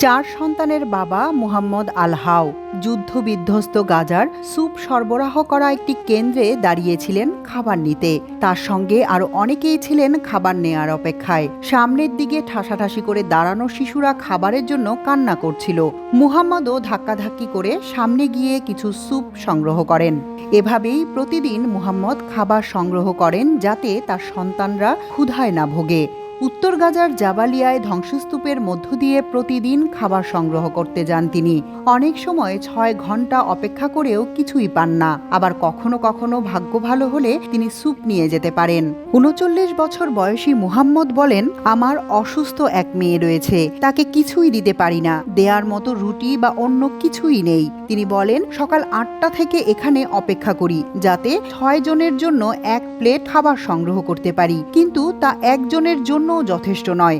চার সন্তানের বাবা মুহাম্মদ আল হাও যুদ্ধবিধ্বস্ত গাজার স্যুপ সরবরাহ করা একটি কেন্দ্রে দাঁড়িয়েছিলেন খাবার নিতে। তার সঙ্গে আরও অনেকেই ছিলেন খাবার নেয়ার অপেক্ষায়। সামনের দিকে ঠাসাঠাসি করে দাঁড়ানো শিশুরা খাবারের জন্য কান্না করছিল। মুহাম্মদও ধাক্কাধাক্কি করে সামনে গিয়ে কিছু স্যুপ সংগ্রহ করেন। এভাবেই প্রতিদিন মুহাম্মদ খাবার সংগ্রহ করেন যাতে তার সন্তানরা ক্ষুধায় না ভোগে। উত্তর গাজার জাবালিয়ায় ধ্বংসস্তূপের মধ্য দিয়ে প্রতিদিন খাবার সংগ্রহ করতে যান তিনি। অনেক সময় 6 ঘন্টা অপেক্ষা করেও কিছুই পান না। আবার কখনো কখনো ভাগ্য ভালো হলে তিনি স্যুপ নিয়ে যেতে পারেন। 39 বছর বয়সী মুহাম্মদ বলেন, আমার অসুস্থ এক মেয়ে রয়েছে, তাকে কিছুই দিতে পারি না, দেয়ার মতো রুটি বা অন্য কিছুই নেই। তিনি বলেন, সকাল 8টা থেকে এখানে অপেক্ষা করি যাতে 6 জনের জন্য 1 প্লেট খাবার সংগ্রহ করতে পারি, কিন্তু তা একজনের জন্য যথেষ্ট নয়।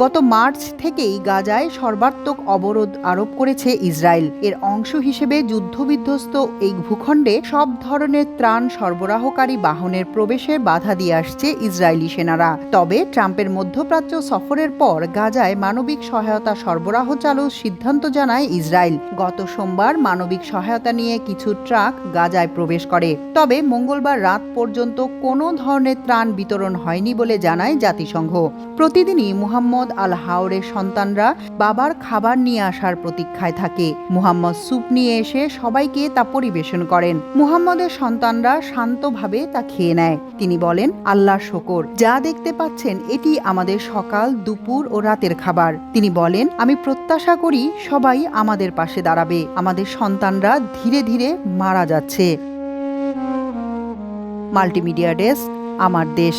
গত মার্চ থেকেই গাজায় সর্বাত্মক অবরোধ আরোপ করেছে ইসরায়েল। এর অংশ হিসেবে যুদ্ধবিধ্বস্ত এই ভূখণ্ডে সব ধরনের ত্রাণ সরবরাহকারী বাহনের প্রবেশে বাধা দিয়ে আসছে ইসরায়েলি সেনারা। তবে ট্রাম্পের মধ্যপ্রাচ্য সফরের পর গাজায় মানবিক সহায়তা সরবরাহ চালুর সিদ্ধান্ত জানায় ইসরায়েল। গত সোমবার মানবিক সহায়তা নিয়ে কিছু ট্রাক গাজায় প্রবেশ করে। তবে মঙ্গলবার রাত পর্যন্ত কোনো ধরনের ত্রাণ বিতরণ হয়নি বলে জানায় জাতিসংঘ। প্রতিদিনই মুহাম্মদ আল হাওরের সন্তানরা বাবার খাবার নিয়ে আসার প্রতীক্ষায় থাকে। মুহাম্মদ স্যুপ নিয়ে এসে সবাইকে তা পরিবেশন করেন। মুহাম্মদের সন্তানরা শান্তভাবে তা খেয়ে নেয়। তিনি বলেন, আল্লাহর শকর, যা দেখতে পাচ্ছেন এটি আমাদের সকাল, দুপুর ও রাতের খাবার। তিনি বলেন, আমি প্রত্যাশা করি সবাই আমাদের পাশে দাঁড়াবে। আমাদের সন্তানরা ধীরে ধীরে মারা যাচ্ছে। মাল্টিমিডিয়া ডেস্ক, আমার দেশ।